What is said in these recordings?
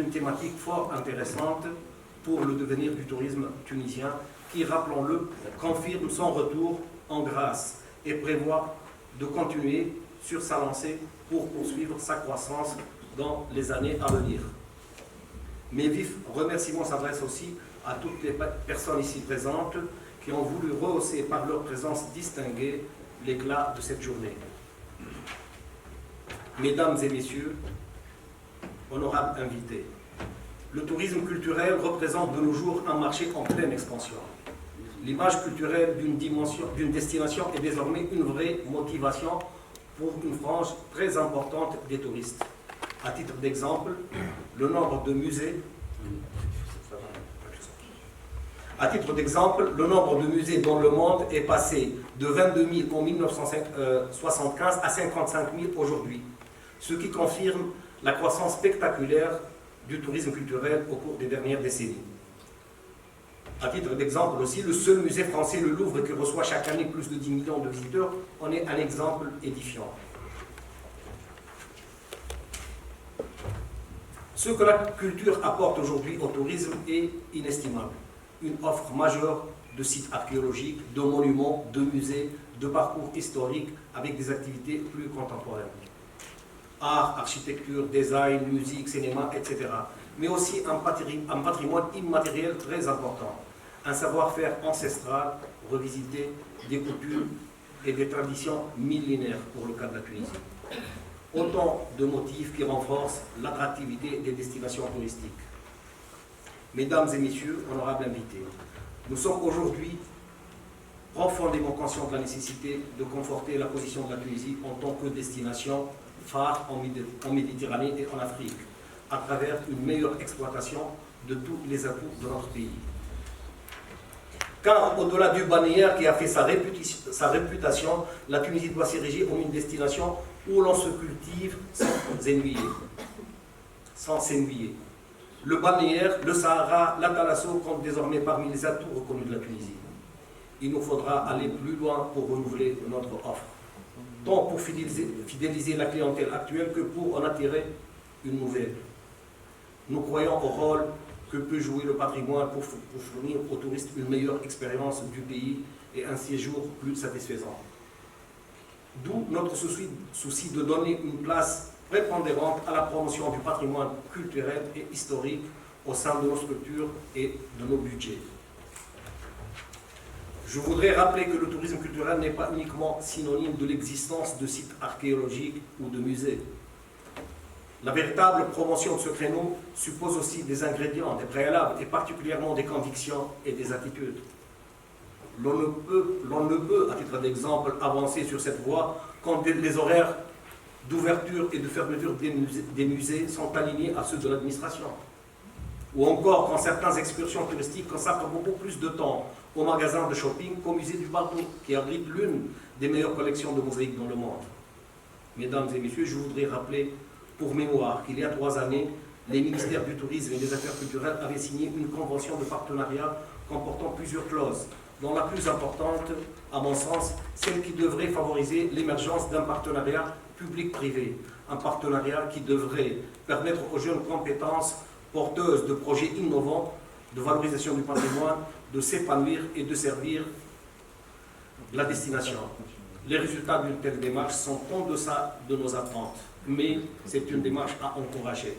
d'une thématique fort intéressante pour le devenir du tourisme tunisien, qui, rappelons-le, confirme son retour en grâce et prévoit de continuer sur sa lancée pour poursuivre sa croissance dans les années à venir. Mes vifs remerciements s'adressent aussi à toutes les personnes ici présentes qui ont voulu rehausser par leur présence distinguée l'éclat de cette journée. Mesdames et messieurs, honorables invités, le tourisme culturel représente de nos jours un marché en pleine expansion. L'image culturelle d'une destination est désormais une vraie motivation pour une frange très importante des touristes. À titre d'exemple, le nombre de musées dans le monde est passé de 22 000 en 1975 à 55 000 aujourd'hui, ce qui confirme la croissance spectaculaire du tourisme culturel au cours des dernières décennies. À titre d'exemple aussi, le seul musée français, le Louvre, qui reçoit chaque année plus de 10 millions de visiteurs, en est un exemple édifiant. Ce que la culture apporte aujourd'hui au tourisme est inestimable. Une offre majeure de sites archéologiques, de monuments, de musées, de parcours historiques avec des activités plus contemporaines. Art, architecture, design, musique, cinéma, etc. Mais aussi un patrimoine immatériel très important. Un savoir-faire ancestral, revisité, des coutumes et des traditions millénaires pour le cas de la Tunisie. Autant de motifs qui renforcent l'attractivité des destinations touristiques. Mesdames et messieurs, honorables invités, nous sommes aujourd'hui profondément conscients de la nécessité de conforter la position de la Tunisie en tant que destination phare en Méditerranée et en Afrique, à travers une meilleure exploitation de tous les atouts de notre pays. Car au-delà du balnéaire qui a fait sa réputation, la Tunisie doit s'ériger en une destination où l'on se cultive sans s'ennuyer. Le balnéaire, le Sahara, la Thalasso comptent désormais parmi les atouts reconnus de la Tunisie. Il nous faudra aller plus loin pour renouveler notre offre, tant pour fidéliser la clientèle actuelle que pour en attirer une nouvelle. Nous croyons au rôle que peut jouer le patrimoine pour fournir aux touristes une meilleure expérience du pays et un séjour plus satisfaisant. D'où notre souci de donner une place prépondérante à la promotion du patrimoine culturel et historique au sein de nos structures et de nos budgets. Je voudrais rappeler que le tourisme culturel n'est pas uniquement synonyme de l'existence de sites archéologiques ou de musées. La véritable promotion de ce créneau suppose aussi des ingrédients, des préalables et particulièrement des convictions et des attitudes. L'on ne peut, à titre d'exemple, avancer sur cette voie quand les horaires d'ouverture et de fermeture des musées sont alignés à ceux de l'administration. Ou encore quand certaines excursions touristiques consacrent beaucoup plus de temps aux magasins de shopping qu'au musée du Bardo, qui abrite l'une des meilleures collections de mosaïques dans le monde. Mesdames et messieurs, je voudrais rappeler pour mémoire qu'il y a 3 années, les ministères du Tourisme et des Affaires culturelles avaient signé une convention de partenariat comportant plusieurs clauses, dont la plus importante, à mon sens, celle qui devrait favoriser l'émergence d'un partenariat public-privé, un partenariat qui devrait permettre aux jeunes compétences porteuses de projets innovants, de valorisation du patrimoine, de s'épanouir et de servir la destination. Les résultats d'une telle démarche sont en deçà de nos attentes, mais c'est une démarche à encourager.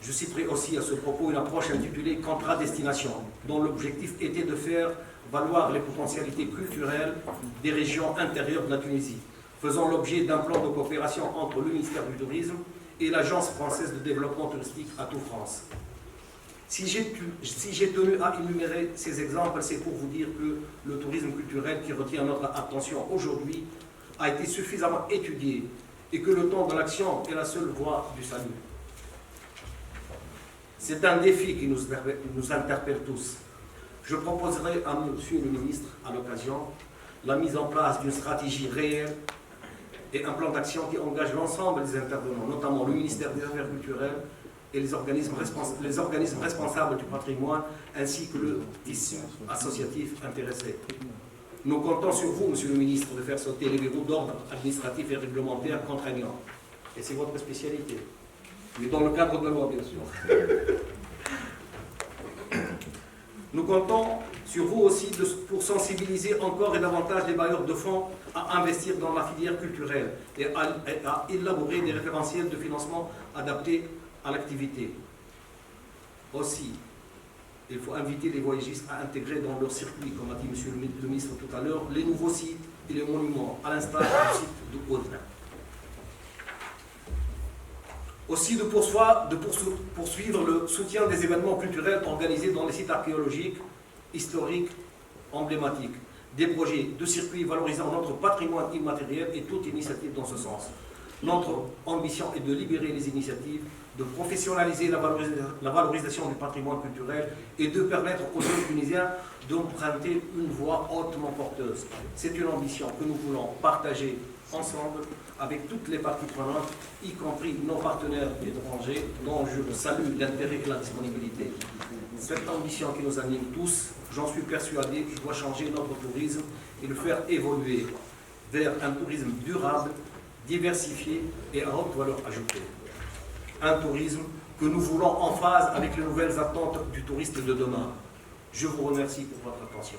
Je citerai aussi à ce propos une approche intitulée « Contrat destination », dont l'objectif était de faire valoir les potentialités culturelles des régions intérieures de la Tunisie, faisant l'objet d'un plan de coopération entre le ministère du Tourisme et l'Agence française de développement touristique Atout France. Si j'ai tenu à énumérer ces exemples, c'est pour vous dire que le tourisme culturel qui retient notre attention aujourd'hui a été suffisamment étudié et que le temps de l'action est la seule voie du salut. C'est un défi qui nous interpelle tous. Je proposerai à Monsieur le ministre, à l'occasion, la mise en place d'une stratégie réelle et un plan d'action qui engage l'ensemble des intervenants, notamment le ministère des Affaires culturelles et les organismes responsables du patrimoine, ainsi que le tissu associatif intéressé. Nous comptons sur vous, Monsieur le ministre, de faire sauter les verrous d'ordre administratif et réglementaire contraignants. Et c'est votre spécialité. mais dans le cadre de la loi, bien sûr. Nous comptons sur vous aussi pour sensibiliser encore et davantage les bailleurs de fonds à investir dans la filière culturelle et à élaborer des référentiels de financement adaptés à l'activité. Aussi, il faut inviter les voyagistes à intégrer dans leur circuit, comme a dit M. le ministre tout à l'heure, les nouveaux sites et les monuments, à l'instar du site de Audrin. Aussi de poursuivre le soutien des événements culturels organisés dans les sites archéologiques, historiques, emblématiques, des projets de circuits valorisant notre patrimoine immatériel et toute initiative dans ce sens. Notre ambition est de libérer les initiatives, de professionnaliser la valorisation du patrimoine culturel et de permettre aux jeunes tunisiens d'emprunter une voie hautement porteuse. C'est une ambition que nous voulons partager ensemble avec toutes les parties prenantes, y compris nos partenaires étrangers, dont je salue l'intérêt et la disponibilité. Cette ambition qui nous anime tous, j'en suis persuadé, doit changer notre tourisme et le faire évoluer vers un tourisme durable, diversifié et à haute valeur ajoutée. Un tourisme que nous voulons en phase avec les nouvelles attentes du touriste de demain. Je vous remercie pour votre attention.